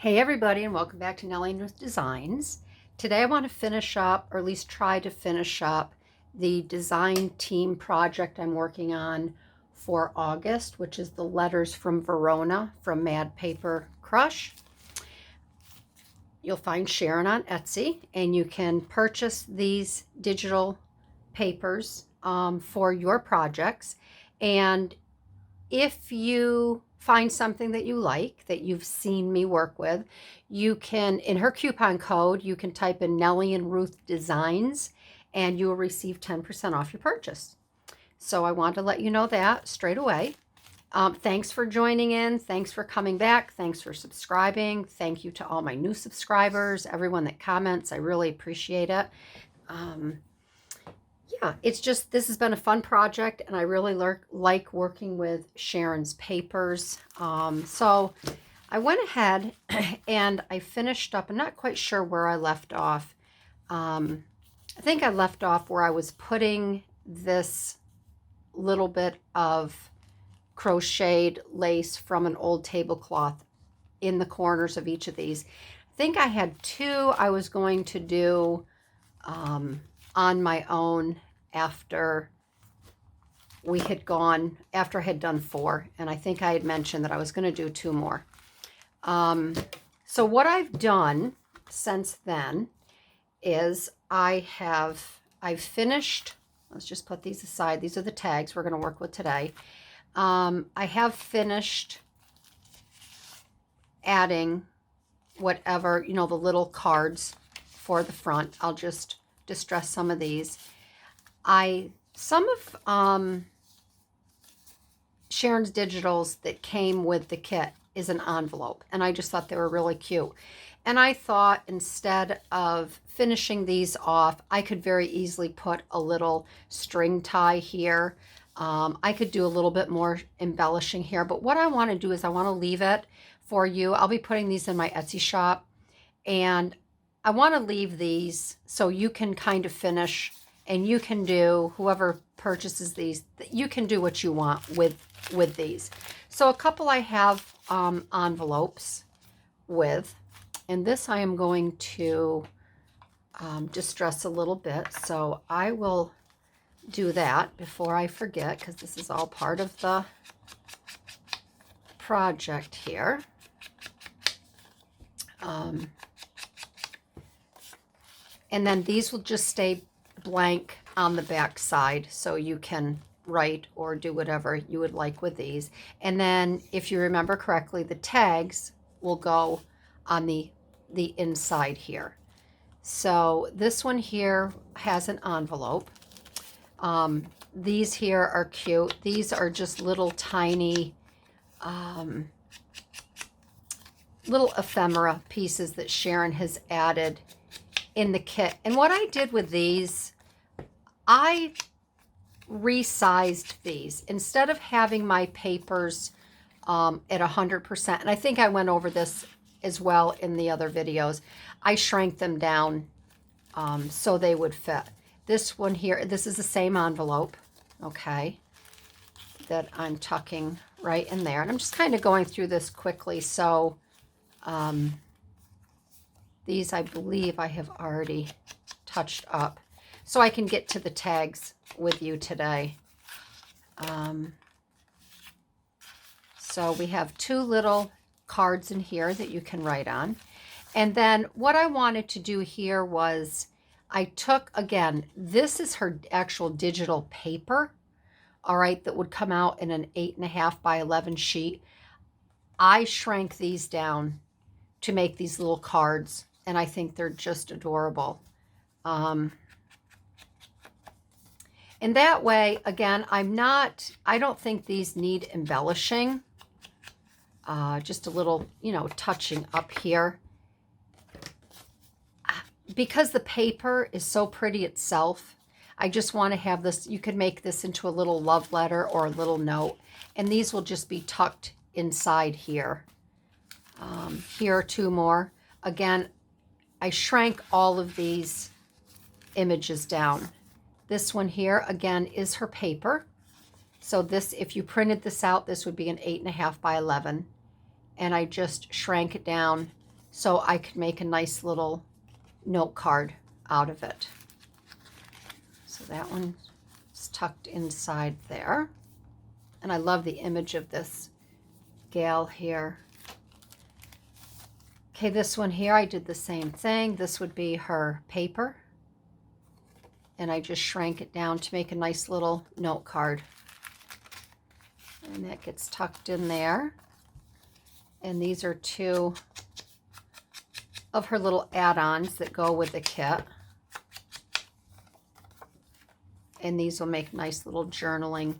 Hey everybody, and welcome back to Nellie and Ruth Designs. Today I want to finish up, or at least try to finish up, the design team project I'm working on for August, which is the letters from Verona from Mad Paper Crush. You'll find Sharon on Etsy, and you can purchase these digital papers for your projects. And if you find something that you like, that you've seen me work with, you can, in her coupon code, you can type in Nellie and Ruth Designs, and you will receive 10% off your purchase. So I want to let you know that straight away. Thanks for joining in. Thanks for coming back. Thanks for subscribing. Thank you to all my new subscribers, everyone that comments. I really appreciate it. Yeah, it's just, this has been a fun project, and I really like working with Sharon's papers. So I went ahead and I finished up. I'm not quite sure where I left off. I think I left off where I was putting this little bit of crocheted lace from an old tablecloth in the corners of each of these. I think I had two I was going to do on my own after we had gone, after I had done 4, and I think I had mentioned that I was going to do 2 more. So what I've done since then is I've finished, let's just put these aside. These are the tags we're going to work with today. I have finished adding whatever, the little cards for the front. I'll just distress some of these. Some of Sharon's digitals that came with the kit is an envelope, and I just thought they were really cute. And I thought, instead of finishing these off, I could very easily put a little string tie here. I could do a little bit more embellishing here, but what I want to do is I want to leave it for you. I'll be putting these in my Etsy shop, and I want to leave these so you can kind of finish, and you can do, whoever purchases these, you can do what you want with these. So a couple I have envelopes with, and this I am going to distress a little bit. So I will do that before I forget, because this is all part of the project here. And then these will just stay blank on the back side, so you can write or do whatever you would like with these. And then, if you remember correctly, the tags will go on the inside here. So this one here has an envelope. These here are cute. These are just little tiny little ephemera pieces that Sharon has added in the kit. And what I did with these, I resized these. Instead of having my papers at 100%, and I think I went over this as well in the other videos, I shrank them down so they would fit. This one here, this is the same envelope, okay, that I'm tucking right in there. And I'm just kind of going through this quickly. So these, I believe I have already touched up, so I can get to the tags with you today. So we have 2 little cards in here that you can write on. And then what I wanted to do here was, I took, again, this is her actual digital paper, all right, that would come out in an 8.5 by 11 sheet. I shrank these down to make these little cards, and I think they're just adorable. And that way, again, I don't think these need embellishing. Just a little, touching up here. Because the paper is so pretty itself, I just want to have this, you could make this into a little love letter or a little note. And these will just be tucked inside here. Here are 2 more. Again, I shrank all of these images down. This one here, again, is her paper. So this, if you printed this out, this would be an 8.5 by 11. And I just shrank it down so I could make a nice little note card out of it. So that one's tucked inside there. And I love the image of this gal here. Okay, this one here, I did the same thing. This would be her paper. And I just shrank it down to make a nice little note card. And that gets tucked in there. And these are two of her little add-ons that go with the kit. And these will make nice little journaling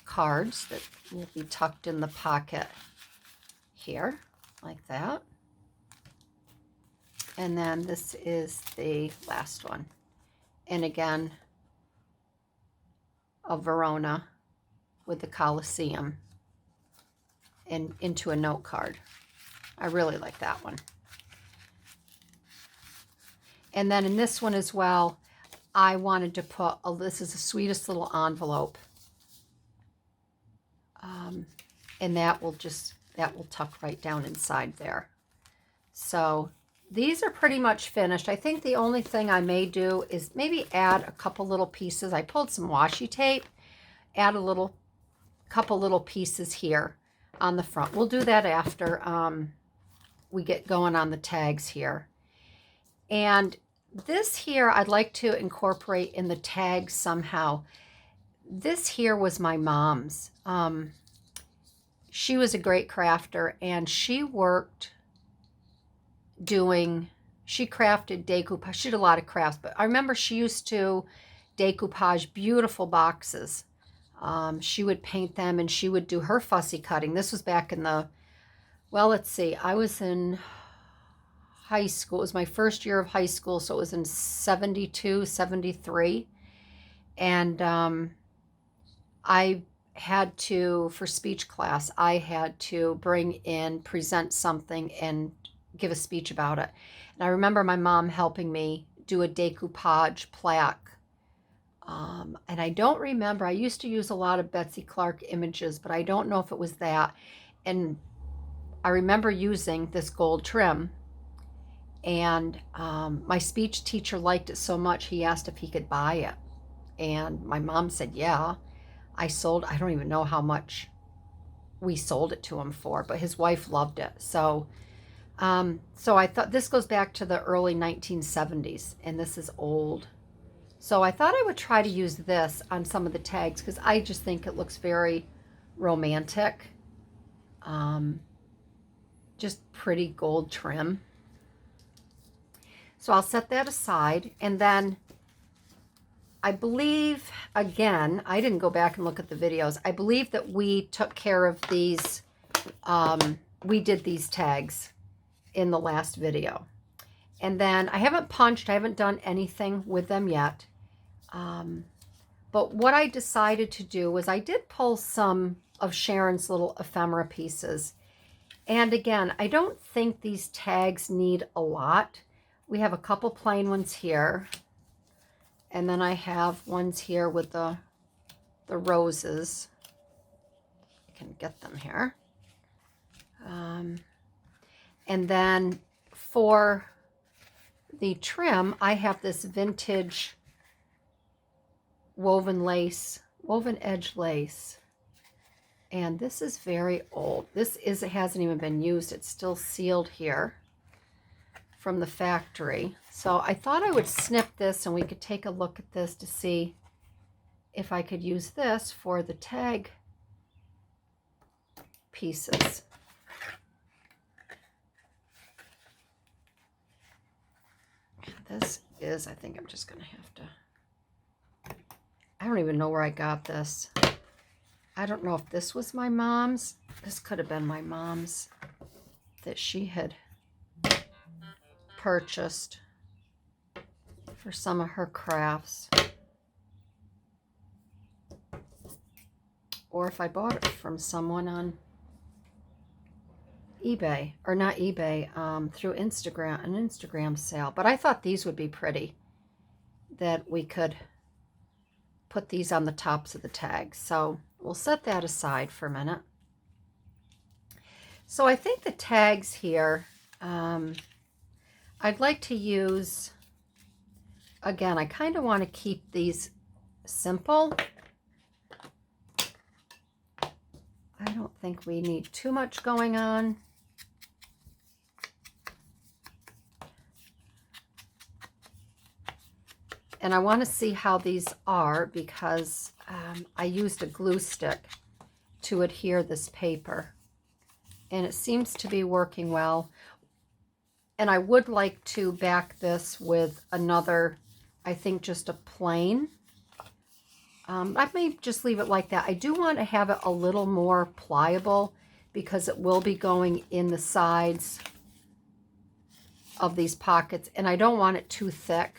cards that will be tucked in the pocket here, like that. And then this is the last one. And again, a Verona with the Colosseum and into a note card. I really like that one. And then in this one as well, I wanted to put, this is the sweetest little envelope. And that will tuck right down inside there. So these are pretty much finished. I think the only thing I may do is maybe add a couple little pieces. I pulled some washi tape, add couple little pieces here on the front. We'll do that after we get going on the tags here. And this here I'd like to incorporate in the tags somehow. This here was my mom's. She was a great crafter, and she worked she crafted decoupage. She did a lot of crafts, but I remember she used to decoupage beautiful boxes. She would paint them, and she would do her fussy cutting. This was back in the, well, let's see, I was in high school. It was my first year of high school, so it was in 72, 73. And I had to, for speech class, I had to present something and give a speech about it. And I remember my mom helping me do a decoupage plaque. And I don't remember, I used to use a lot of Betsy Clark images, but I don't know if it was that. And I remember using this gold trim. And my speech teacher liked it so much, he asked if he could buy it. And my mom said, yeah. I don't even know how much we sold it to him for, but his wife loved it. So I thought this goes back to the early 1970s, and this is old. So I thought I would try to use this on some of the tags because I just think it looks very romantic. Just pretty gold trim. So I'll set that aside, and then I believe, again, I didn't go back and look at the videos. I believe that we took care of these, we did these tags in the last video. And then I haven't punched, I haven't done anything with them yet. But what I decided to do was I did pull some of Sharon's little ephemera pieces. And again, I don't think these tags need a lot. We have a couple plain ones here. And then I have ones here with the roses. I can get them here. And then for the trim, I have this vintage woven edge lace. And this is very old. It hasn't even been used. It's still sealed here from the factory. So I thought I would snip this and we could take a look at this to see if I could use this for the tag pieces. This is, I think I'm just going to have to, I don't even know where I got this. I don't know if this was my mom's. This could have been my mom's that she had purchased for some of her crafts. Or if I bought it from someone on eBay, or not eBay, through Instagram, an Instagram sale. But I thought these would be pretty, that we could put these on the tops of the tags. So we'll set that aside for a minute. So I think the tags here, I'd like to use, again, I kind of want to keep these simple. I don't think we need too much going on. And I want to see how these are because I used a glue stick to adhere this paper. And it seems to be working well. And I would like to back this with another, I think just a plain. I may just leave it like that. I do want to have it a little more pliable because it will be going in the sides of these pockets. And I don't want it too thick.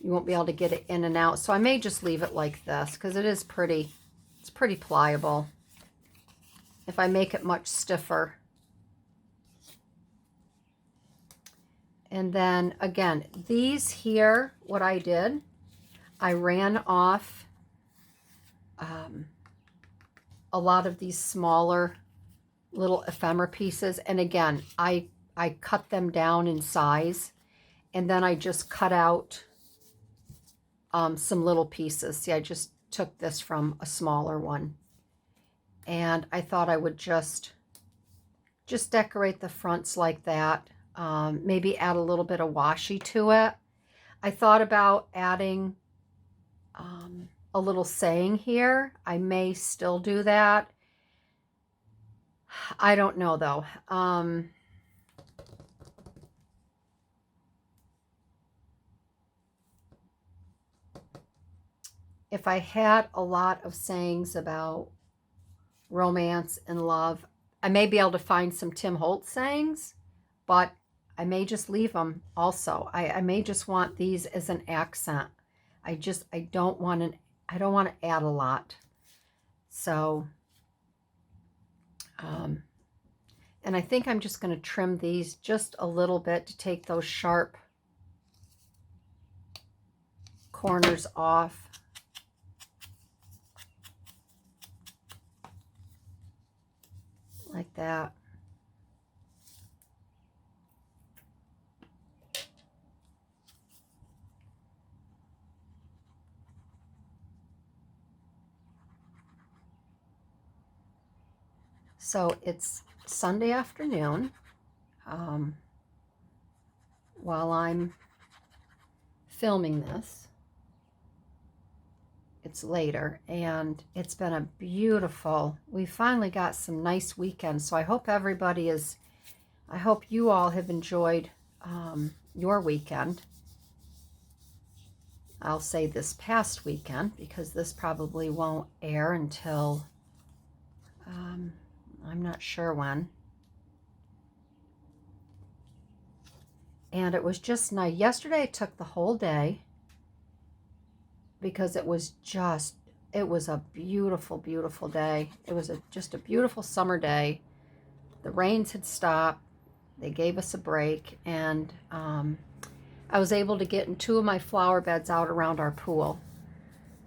You won't be able to get it in and out. So I may just leave it like this because it is pretty, it's pretty pliable. If I make it much stiffer. And then again, these here, what I did, I ran off a lot of these smaller little ephemera pieces. And again, I cut them down in size. And then I just cut out some little pieces. See, I just took this from a smaller one. And I thought I would just decorate the fronts like that. Maybe add a little bit of washi to it. I thought about adding a little saying here. I may still do that. I don't know though. If I had a lot of sayings about romance and love, I may be able to find some Tim Holtz sayings, but I may just leave them also. I may just want these as an accent. I don't want to add a lot. So, and I think I'm just going to trim these just a little bit to take those sharp corners off. Like that. So it's Sunday afternoon while I'm filming this. It's later and it's been a beautiful, we finally got some nice weekends. So I hope I hope you all have enjoyed your weekend. I'll say this past weekend because this probably won't air until I'm not sure when. And it was just nice. Yesterday I took the whole day because it was a beautiful, beautiful day. It was just a beautiful summer day. The rains had stopped. They gave us a break. And I was able to get in 2 of my flower beds out around our pool.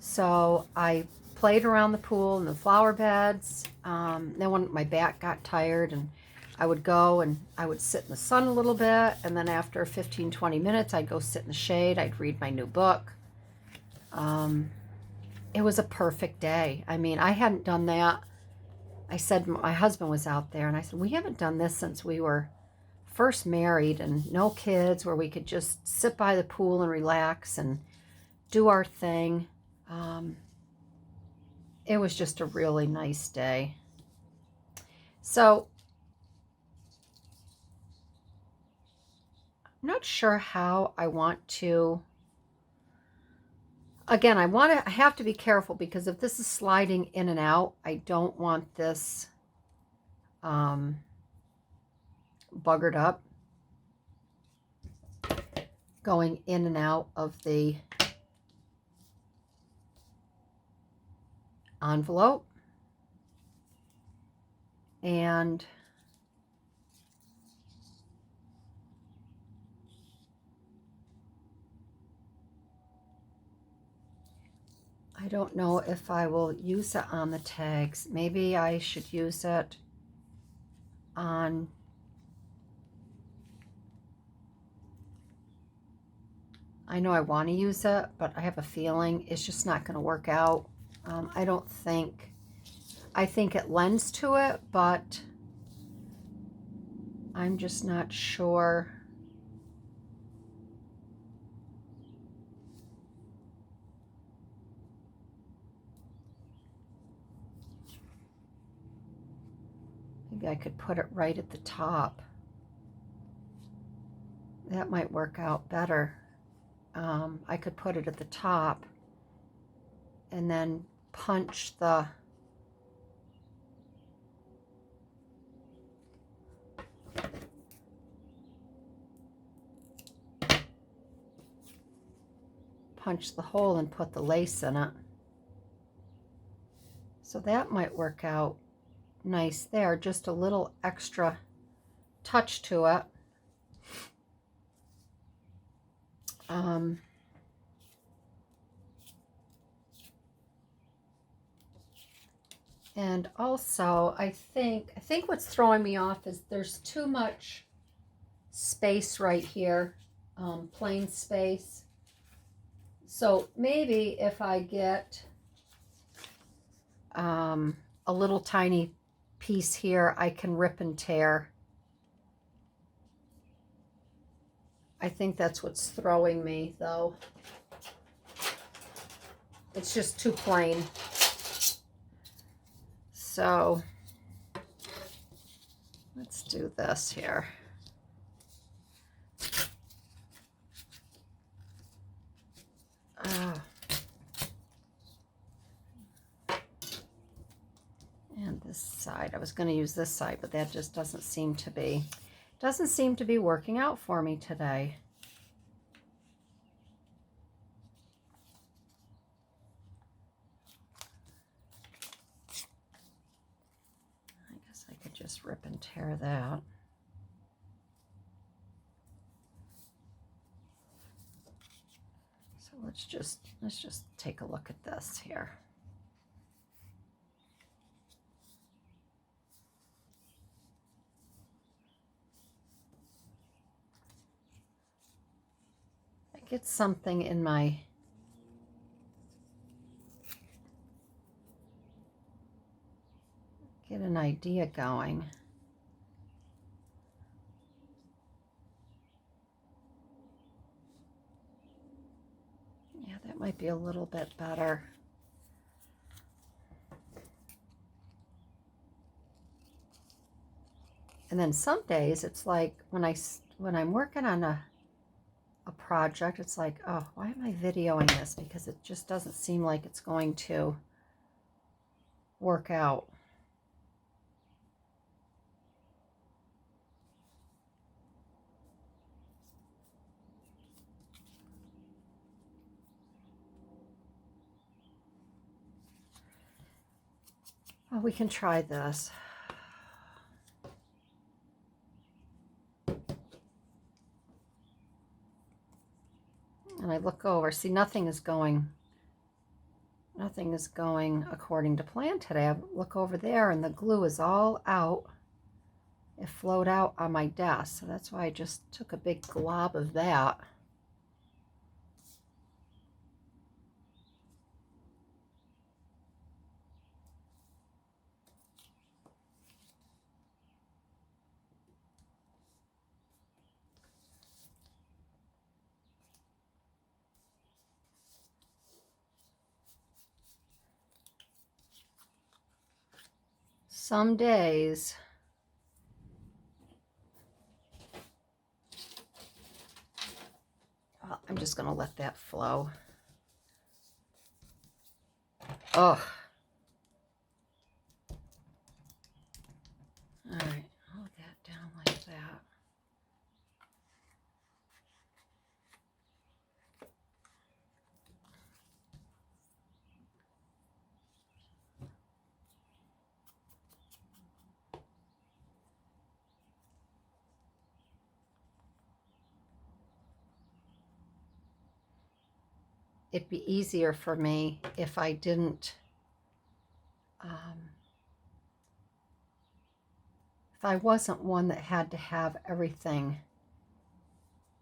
So I played around the pool and the flower beds. Then when my back got tired, and I would go and I would sit in the sun a little bit. And then after 15-20 minutes, I'd go sit in the shade. I'd read my new book. It was a perfect day. I mean, I hadn't done that. I said, my husband was out there, and I said, we haven't done this since we were first married and no kids, where we could just sit by the pool and relax and do our thing. It was just a really nice day. So I'm not sure how I want to. Again, I have to be careful because if this is sliding in and out, I don't want this buggered up, going in and out of the envelope. And I don't know if I will use it on the tags. Maybe I should use it on I know I want to use it, but I have a feeling it's just not going to work out. I don't think, I think it lends to it, but I'm just not sure. Maybe I could put it right at the top. That might work out better. I could put it at the top and then punch the hole and put the lace in it. So that might work out nice there. Just a little extra touch to it. And also, I think what's throwing me off is there's too much space right here, plain space. So maybe if I get a little tiny piece here, I can rip and tear. I think that's what's throwing me, though. It's just too plain. So let's do this here. And this side, I was going to use this side, but that just doesn't seem to be working out for me today. I guess I could just rip and tear that. So let's just take a look at this here. I get something in my get an idea going. Yeah, that might be a little bit better. And then some days it's like when I'm working on a project, it's like, oh, why am I videoing this? Because it just doesn't seem like it's going to work out. Well, we can try this. And I look over, see, nothing is going according to plan today. I look over there and the glue is all out. It flowed out on my desk, so that's why I just took a big glob of that. Some days well, I'm just going to let that flow. Oh. All right, hold that down like that. It'd be easier for me if I didn't, if I wasn't one that had to have everything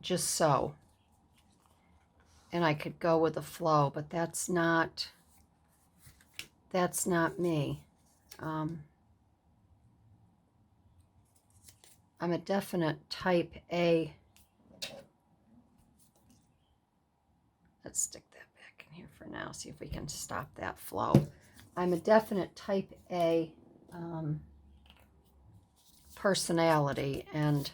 just so. and I could go with the flow, but that's not me. I'm a definite type A. Let's stick that back in here for now, see if we can stop that flow. I'm a definite type A personality, and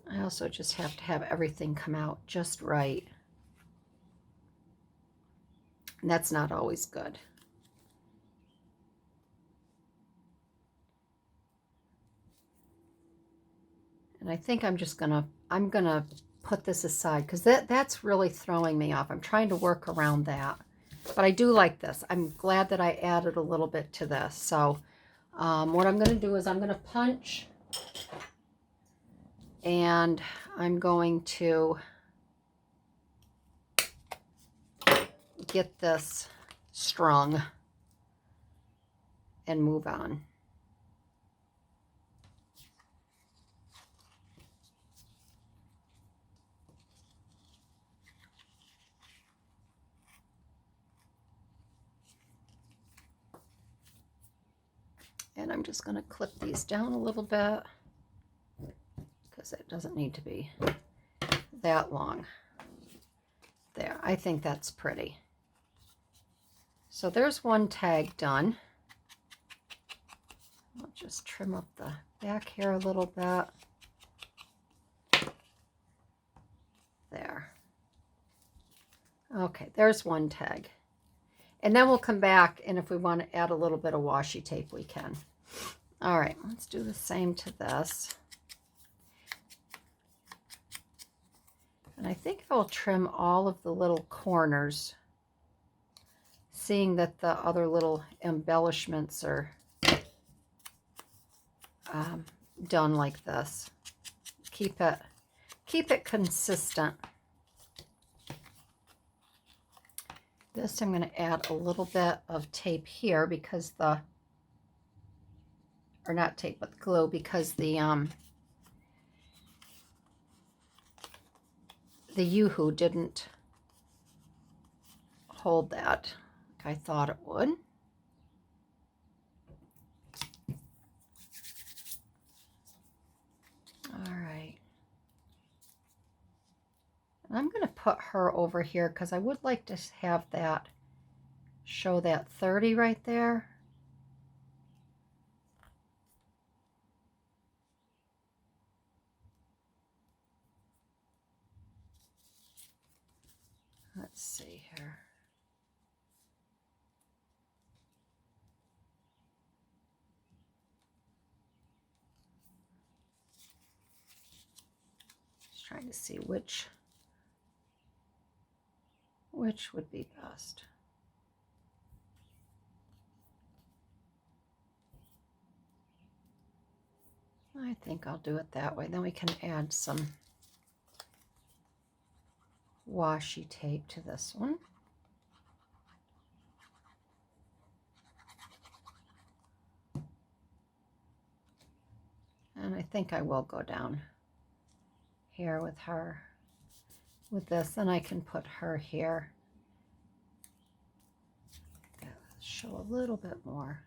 I also just have to have everything come out just right. And that's not always good. And I think I'm gonna put this aside because that's really throwing me off. I'm trying to work around that. But I do like this. I'm glad that I added a little bit to this. So what I'm going to do is I'm going to punch, and I'm going to get this strung and move on. And I'm just going to clip these down a little bit because it doesn't need to be that long. There, I think that's pretty. So there's one tag done. I'll just trim up the back here a little bit. There. Okay, there's one tag. And then we'll come back, and if we want to add a little bit of washi tape, we can. All right, let's do the same to this. And I think I'll trim all of the little corners, seeing that the other little embellishments are done like this. Keep it consistent. This I'm going to add a little bit of tape here because or not tape, but glue, because the Yoo-hoo didn't hold that like I thought it would. All right. And I'm going to put her over here because I would like to have that, show that 30 right there. Let's see here. Just trying to see which would be best. I think I'll do it that way. Then we can add some washi tape to this one. And I think I will go down here with her, with this, and I can put her here. Show a little bit more.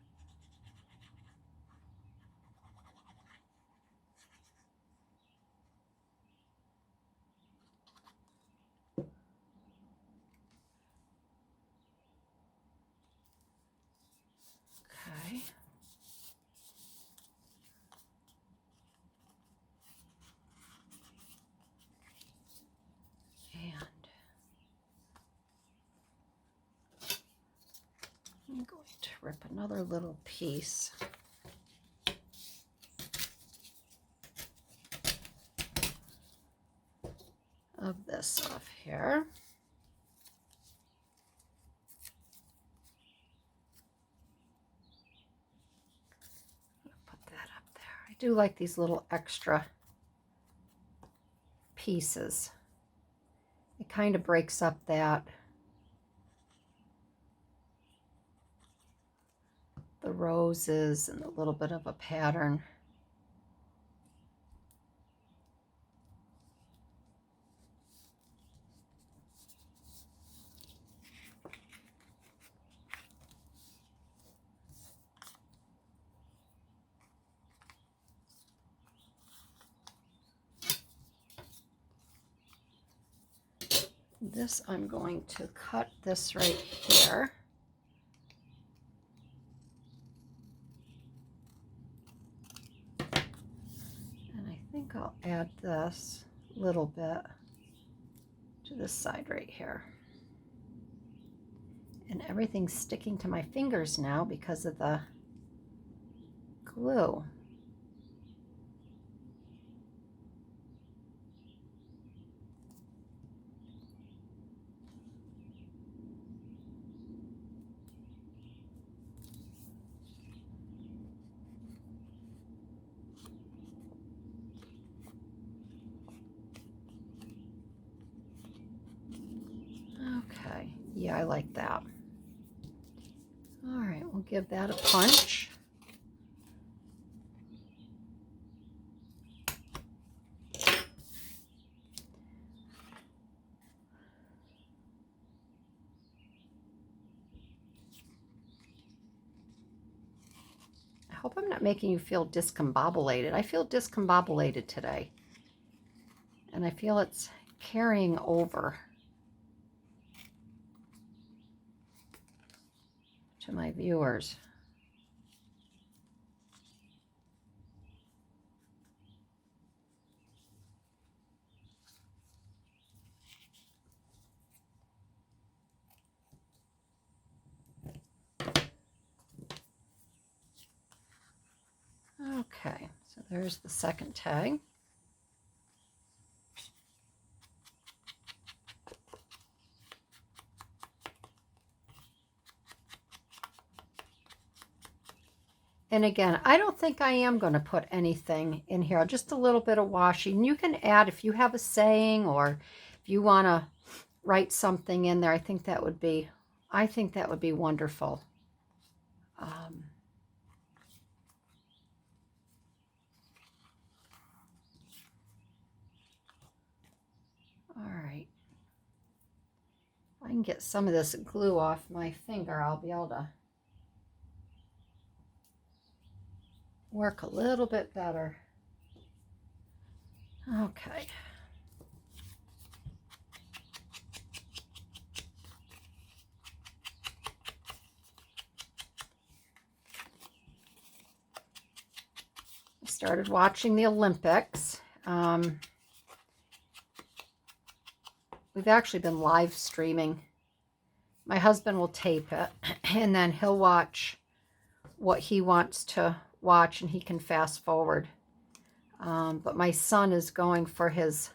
Okay. And I'm going to rip another little piece of this off here. Put that up there. I do like these little extra pieces. It kind of breaks up that the roses and a little bit of a pattern. This, I'm going to cut this right here. And I think I'll add this little bit to this side right here. And everything's sticking to my fingers now because of the glue. Okay, yeah, I like that. All right, we'll give that a punch. I hope I'm not making you feel discombobulated. I feel discombobulated today. And I feel it's carrying over to my viewers. Okay, so there's the second tag. And again, I don't think I am going to put anything in here, just a little bit of washi. And you can add, if you have a saying or if you want to write something in there, I think that would be wonderful. All right. If I can get some of this glue off my finger, I'll be able to work a little bit better. Okay. I started watching the Olympics. We've actually been live streaming. My husband will tape it, and then he'll watch what he wants to watch, and he can fast forward. But my son is going for his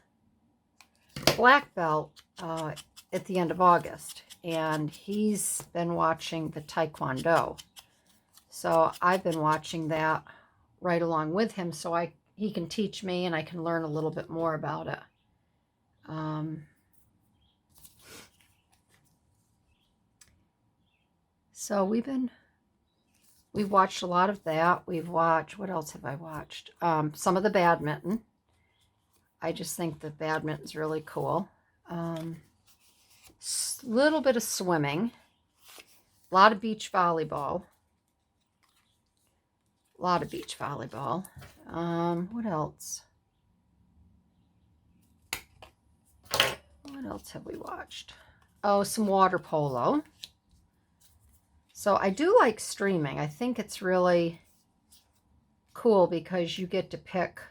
black belt at the end of August, and he's been watching the Taekwondo. So I've been watching that right along with him, so he can teach me and I can learn a little bit more about it. So we've watched a lot of that. We've watched, what else have I watched? Some of the badminton. I just think that badminton's really cool. Little bit of swimming. A lot of beach volleyball. What else? What else have we watched? Oh, some water polo. So I do like streaming. I think it's really cool because you get to pick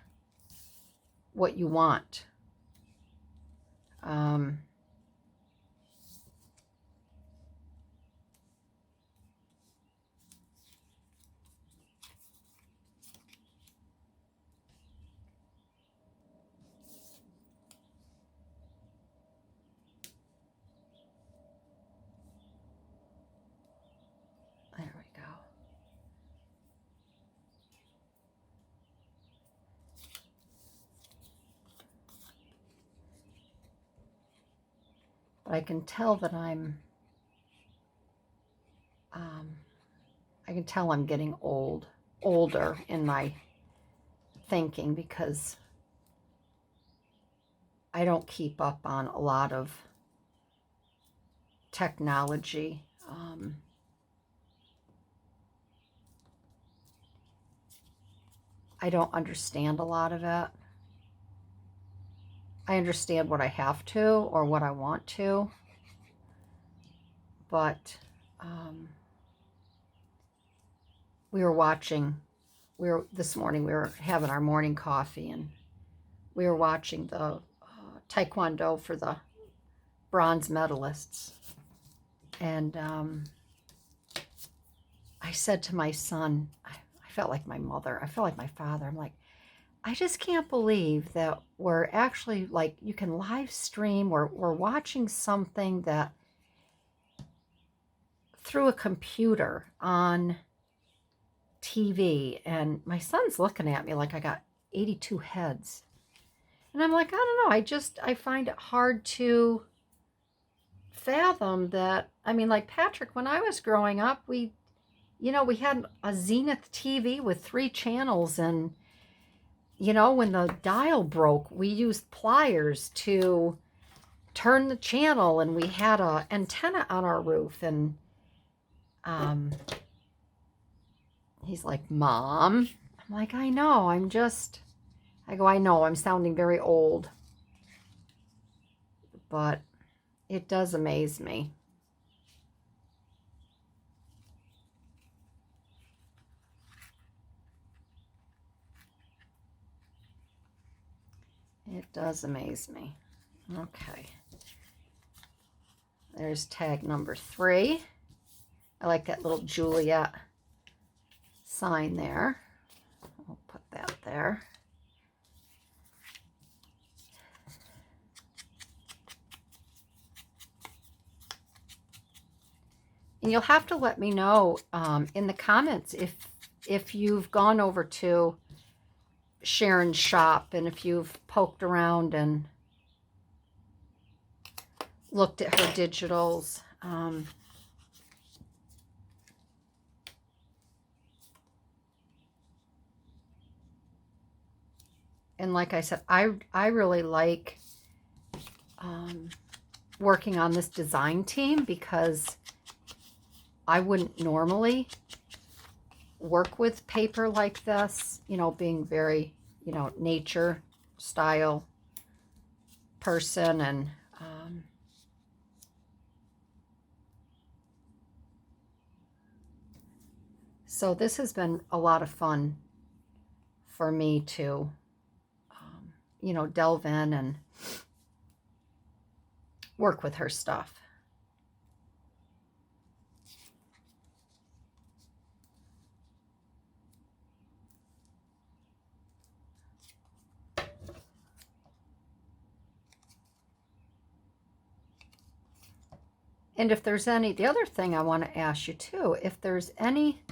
what you want. There we go. But I can tell that I can tell I'm getting older in my thinking because I don't keep up on a lot of technology. I don't understand a lot of it. I understand what I have to or what I want to, but this morning we were having our morning coffee, and we were watching the Taekwondo for the bronze medalists. And I said to my son, I felt like my mother, I felt like my father. I'm like, I just can't believe that we're actually, like, you can live stream, or we're watching something that through a computer on TV, and my son's looking at me like I got 82 heads. And I'm like, I don't know, I find it hard to fathom that. I mean, like Patrick, when I was growing up, we had a Zenith TV with 3 channels, and when the dial broke, we used pliers to turn the channel, and we had a antenna on our roof. And he's like, Mom. I'm like, I know, I know I'm sounding very old, but it does amaze me. It does amaze me. Okay. There's tag number 3. I like that little Juliet sign there. I'll put that there. And you'll have to let me know in the comments if you've gone over to Sharon's shop, and if you've poked around and looked at her digitals. And like I said, I really like working on this design team, because I wouldn't normally work with paper like this, being very, nature style person. And so this has been a lot of fun for me to, delve in and work with her stuff. And if there's the other thing I want to ask you too, if there's any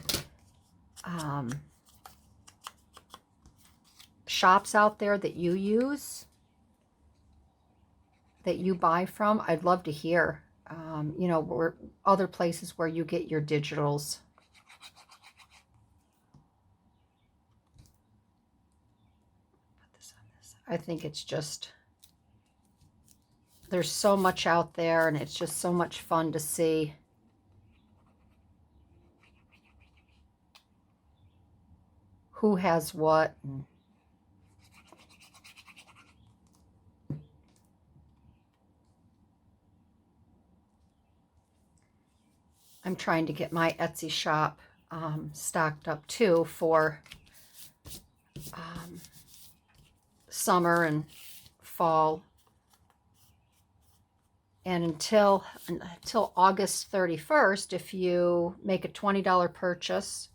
shops out there that you use, that you buy from, I'd love to hear, where other places where you get your digitals. Put this on this. I think it's just, there's so much out there, and it's just so much fun to see. Who has what. I'm trying to get my Etsy shop stocked up too for summer and fall. And until August 31st, if you make a $20 purchase,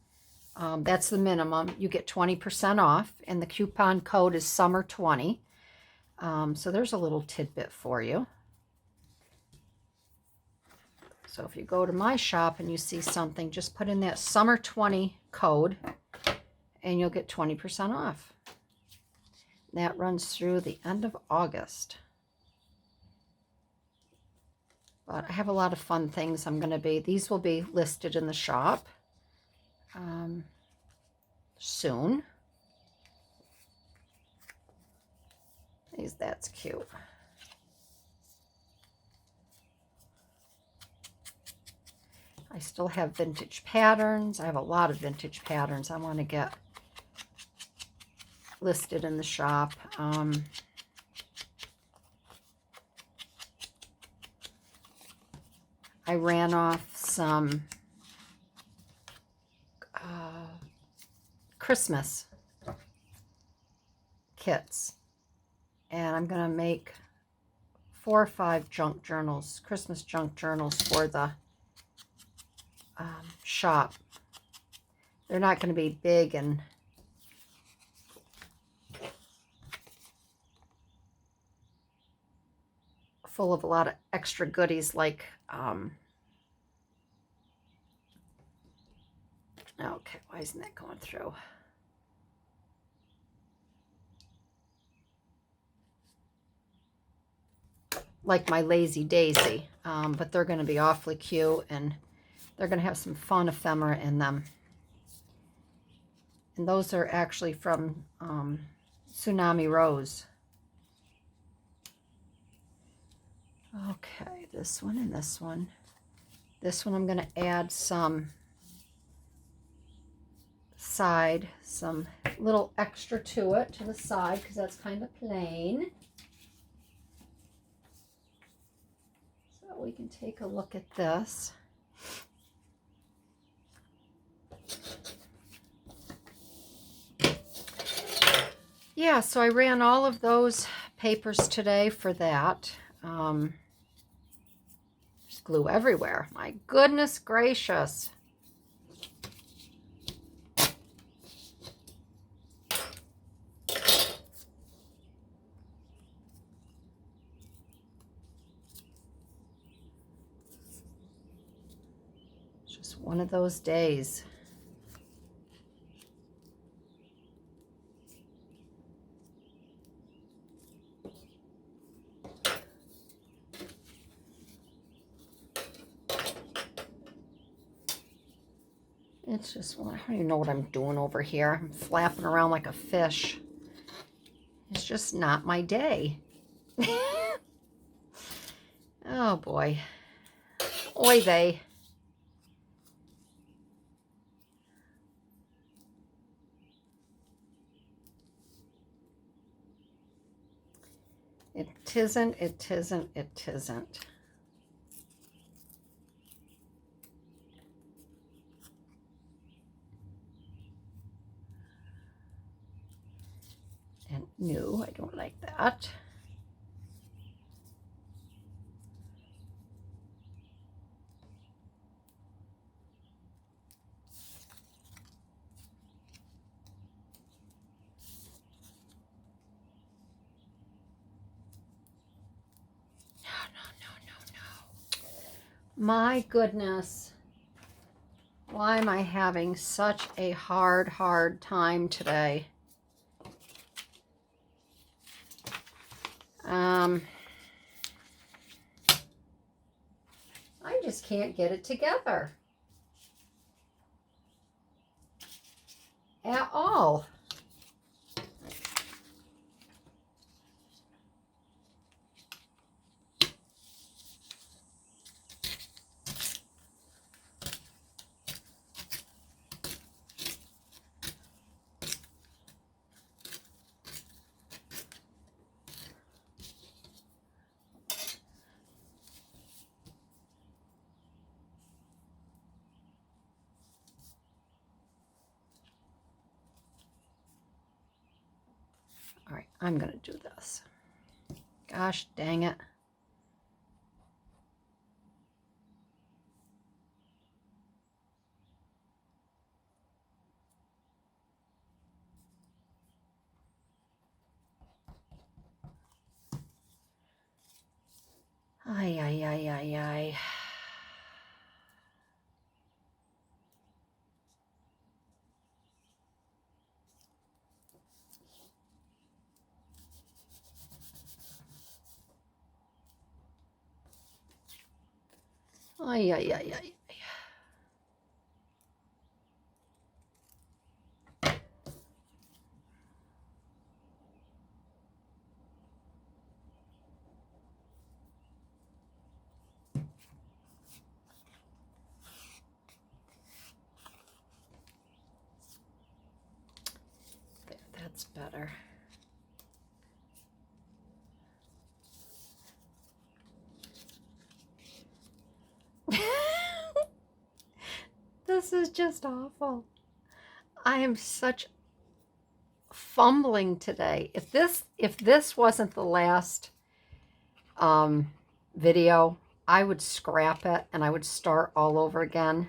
that's the minimum, you get 20% off, and the coupon code is summer20. So there's a little tidbit for you. So if you go to my shop and you see something, just put in that summer20 code, and you'll get 20% off. That runs through the end of August. But I have a lot of fun things these will be listed in the shop soon. That's cute. I still have vintage patterns. I have a lot of vintage patterns I want to get listed in the shop. I ran off some Christmas kits, and I'm going to make 4 or 5 junk journals, Christmas junk journals for the shop. They're not going to be big and full of a lot of extra goodies like okay, why isn't that going through? Like my Lazy Daisy, but they're going to be awfully cute, and they're going to have some fun ephemera in them. And those are actually from Tsunami Rose. Okay, this one and this one. This one I'm going to add some little extra to it, to the side, because that's kind of plain. So we can take a look at this. Yeah, so I ran all of those papers today for that. There's glue everywhere. My goodness gracious. It's just one of those days. It's just, I don't even know what I'm doing over here. I'm flapping around like a fish. It's just not my day. Oh boy. Oy vey. It isn't, it isn't, it isn't. And no, I don't like that. No. My goodness. Why am I having such a hard time today? I just can't get it together. At all. All right, I'm going to do this. Gosh dang it. Ay, ay, ay, ay, ay. Ay, ay, ay, ay. There, that's better. This is just awful. I am such fumbling today. If this wasn't the last video, I would scrap it and I would start all over again,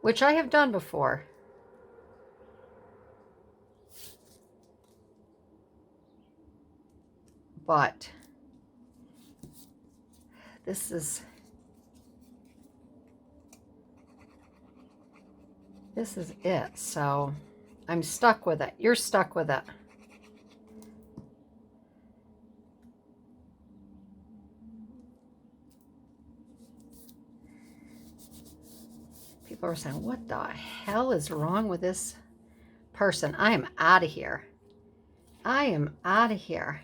which I have done before. But this is it. So I'm stuck with it. You're stuck with it. People are saying, what the hell is wrong with this person? I am out of here. I am out of here.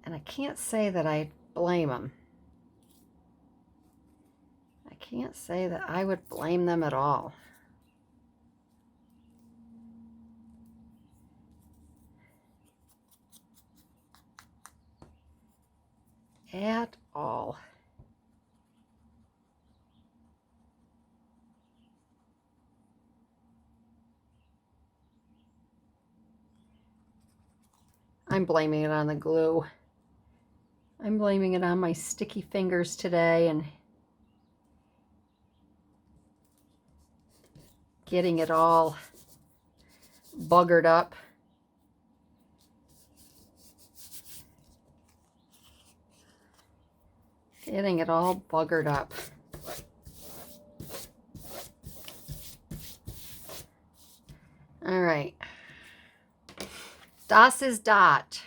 And I can't say that I blame them. I can't say that I would blame them at all. At all. I'm blaming it on the glue. I'm blaming it on my sticky fingers today and getting it all buggered up. Getting it all buggered up. All right. Das ist dat.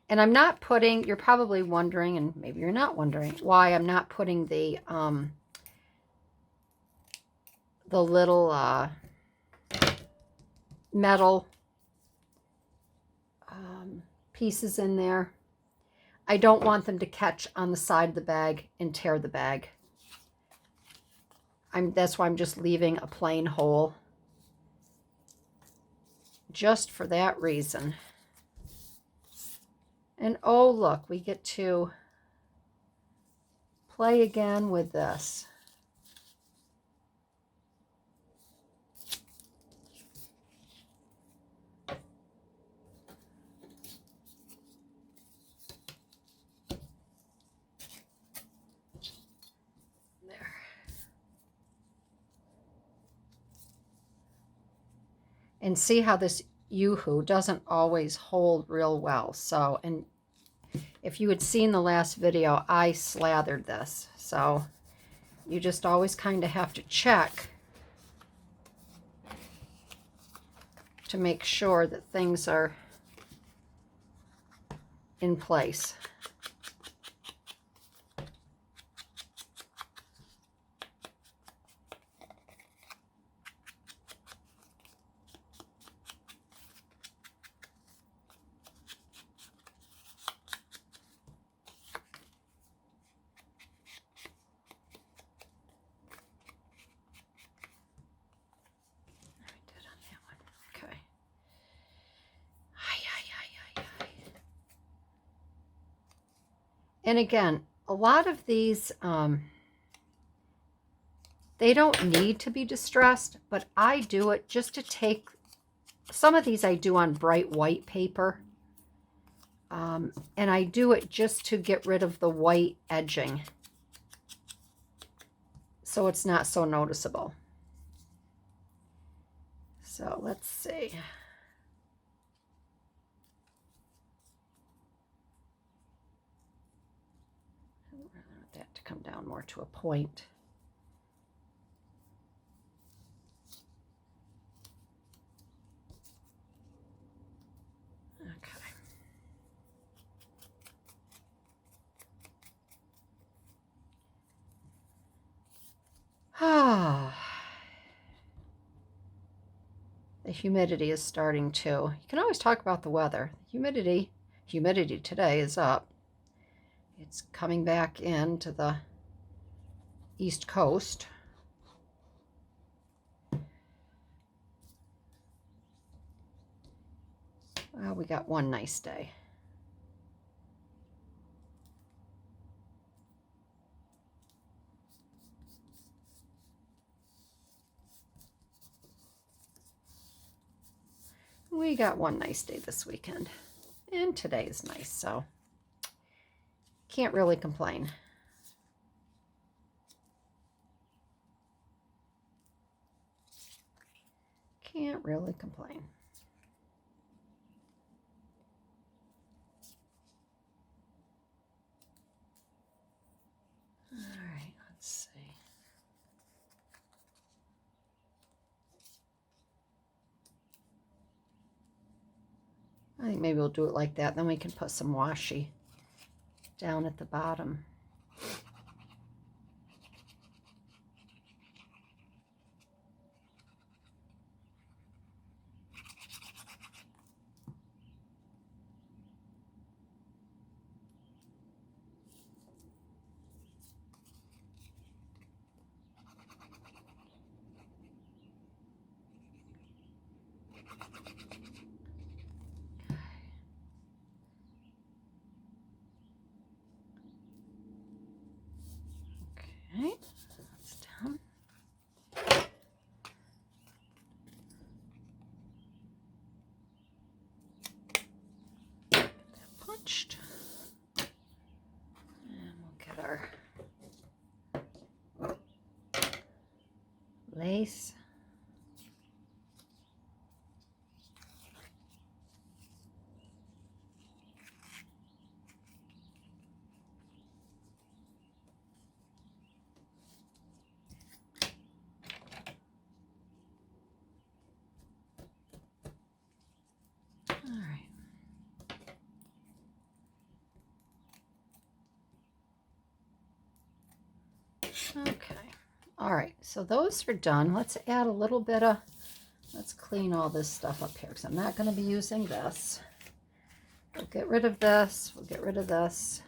And I'm not putting, you're probably wondering, and maybe you're not wondering, why I'm not putting the little metal pieces in there. I don't want them to catch on the side of the bag and tear the bag. That's why I'm just leaving a plain hole. Just for that reason. And oh, look, we get to play again with this. There. And see how this Yoo-hoo doesn't always hold real well. So, and if you had seen the last video, I slathered this. So you just always kind of have to check to make sure that things are in place. And again, a lot of these, they don't need to be distressed, but I do it just to take, some of these I do on bright white paper. And I do it just to get rid of the white edging, so it's not so noticeable. So let's see. That to come down more to a point. Okay. Ah. The humidity is starting to. You can always talk about the weather. Humidity today is up. It's coming back into the East Coast. Well, we got one nice day. We got one nice day this weekend. And today is nice, so can't really complain. Can't really complain. All right, let's see. I think maybe we'll do it like that. Then we can put some washi down at the bottom. Okay, that's down. Get that punched. And we'll get our lace. Okay, all right, so those are done. Let's add a little bit of, let's clean all this stuff up here because I'm not going to be using this. We'll get rid of this, we'll get rid of this.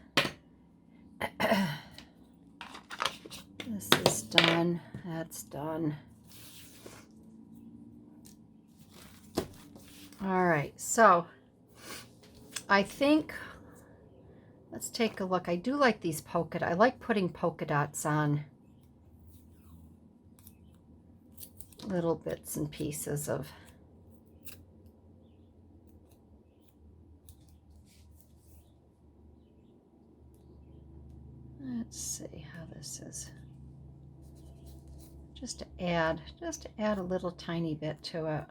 This is done, that's done. All right, so I think, let's take a look. I do like these polka dots. I like putting polka dots on little bits and pieces of let's see how this is. Just to add a little tiny bit to it.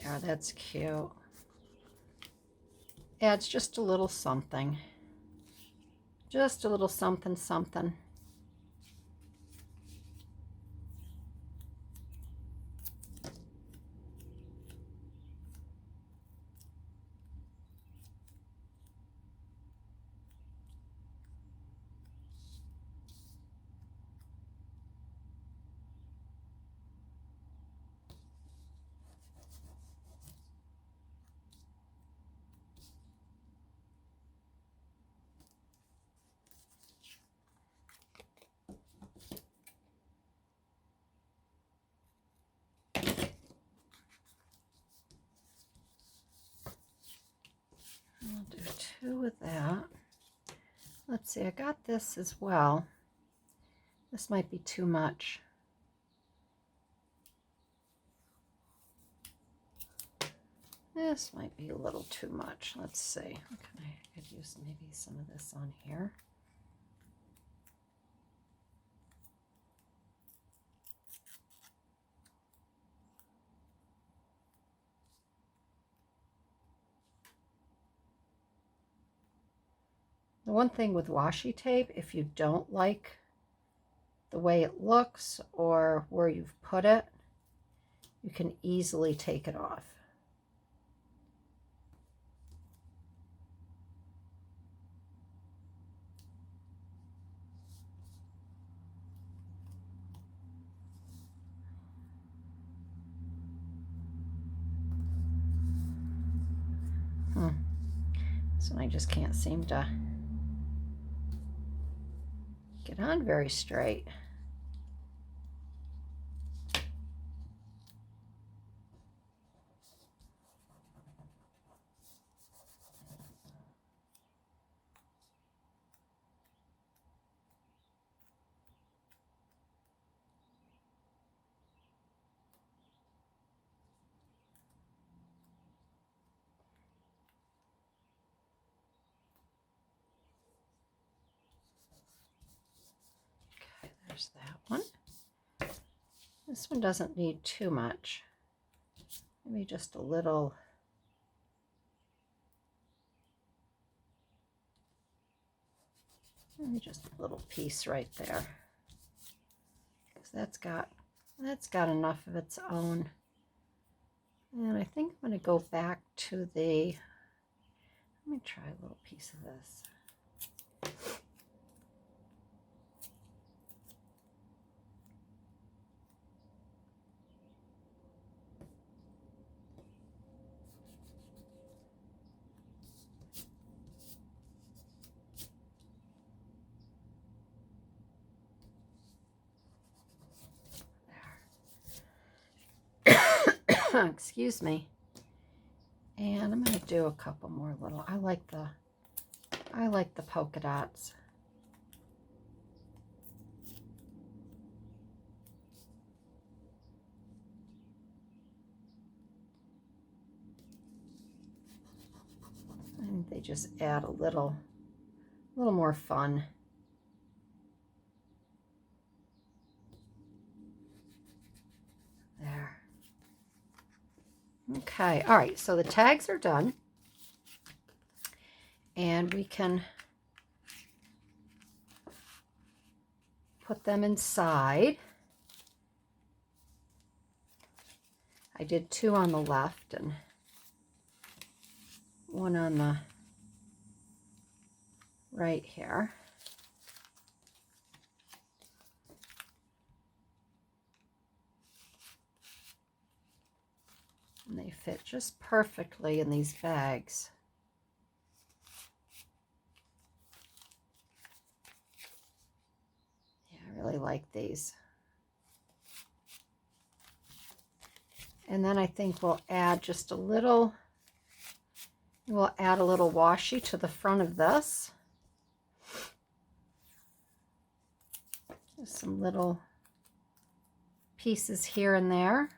There, that's cute. Adds just a little something. Just a little something, something. I'll do two of that. Let's see, I got this as well. This might be too much. This might be a little too much. Let's see. Okay, I could use maybe some of this on here. The one thing with washi tape, if you don't like the way it looks or where you've put it, you can easily take it off. So I just can't seem to get on very straight. Okay, there's that one. This one doesn't need too much. Maybe just a little. Maybe just a little piece right there. Because that's got enough of its own. And I think I'm going to go back to the, let me try a little piece of this. Excuse me. And I'm going to do a couple more little. I like the polka dots. And they just add a little more fun. There. Okay, all right, so the tags are done. And we can put them inside. I did 2 on the left and 1 on the right here. And they fit just perfectly in these bags. Yeah, I really like these. And then I think we'll add just a little, we'll add a little washi to the front of this. Just some little pieces here and there.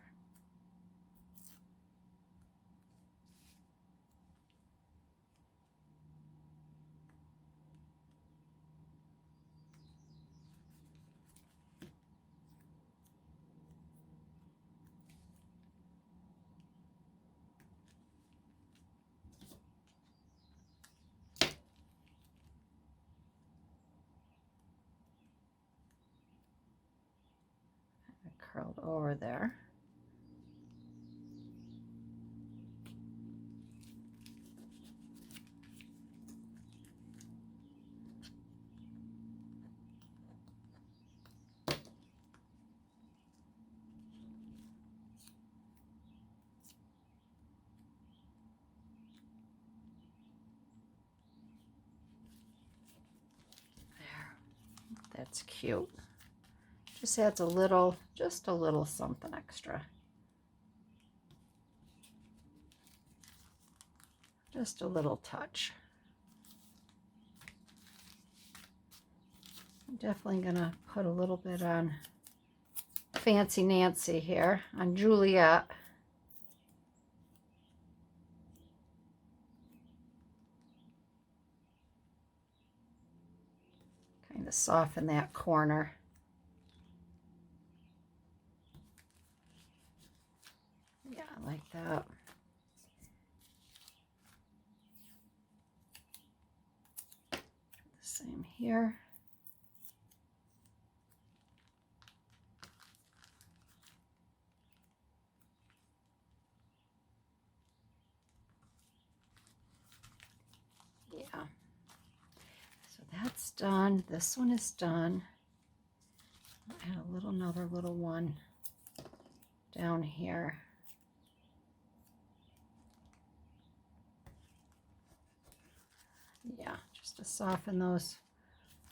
Curled over there. There. That's cute. Just adds a little, just a little something extra. Just a little touch. I'm definitely gonna put a little bit on Fancy Nancy here, on Juliet. Kind of soften that corner. Yeah, I like that. The same here. Yeah. So that's done. This one is done. I'll add another little one down here. just to soften those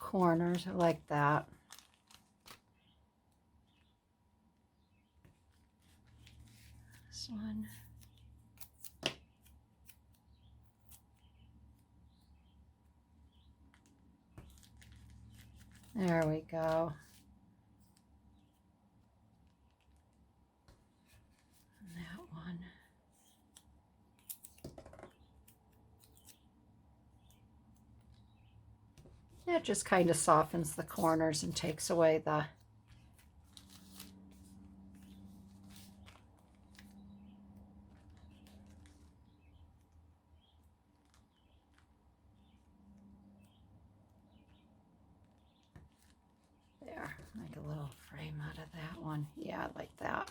corners. I like that. This one. There we go. And that one. It just kind of softens the corners and takes away the there. Make a little frame out of that one. Yeah, I like that.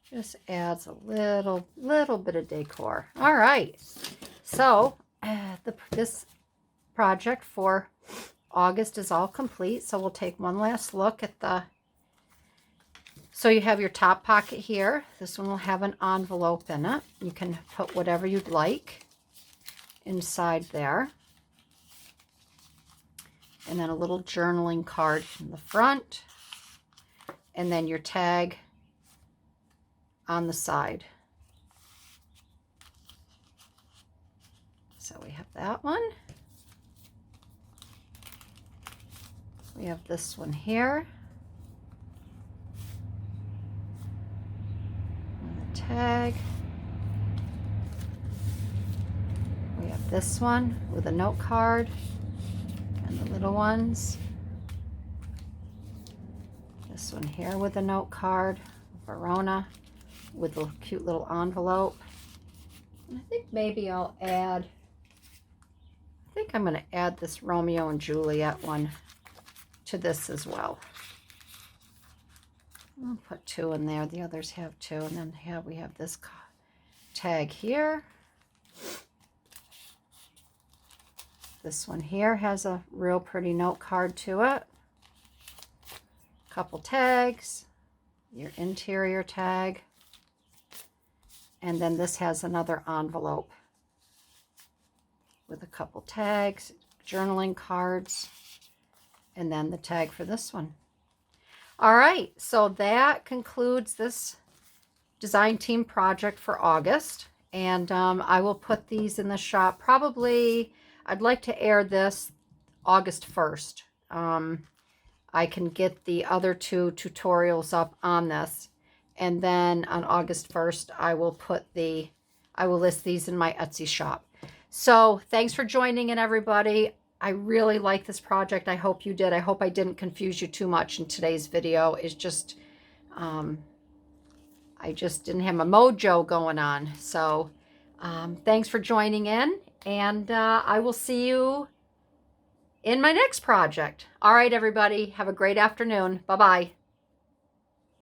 Just adds a little bit of decor. All right. So this project for August is all complete. So we'll take one last look at the, so you have your top pocket here. This one will have an envelope in it. You can put whatever you'd like inside there. And then a little journaling card in the front. And then your tag on the side. So we have that one. We have this one here. And the tag. We have this one with a note card and the little ones. This one here with a note card, Verona, with a cute little envelope. And I think maybe I'll add, I think I'm going to add this Romeo and Juliet one to this as well. I'll put two in there. The others have two. And then we have this tag here. This one here has a real pretty note card to it. Couple tags. Your interior tag. And then this has another envelope with a couple tags, journaling cards, and then the tag for this one. All right, so that concludes this design team project for August. And I will put these in the shop. Probably, I'd like to air this August 1st. I can get the other two tutorials up on this. And then on August 1st, I will list these in my Etsy shop. So thanks for joining in, everybody. I really like this project. I hope you did. I hope I didn't confuse you too much in today's video. It's just, I just didn't have my mojo going on. So thanks for joining in, and I will see you in my next project. All right, everybody. Have a great afternoon. Bye-bye.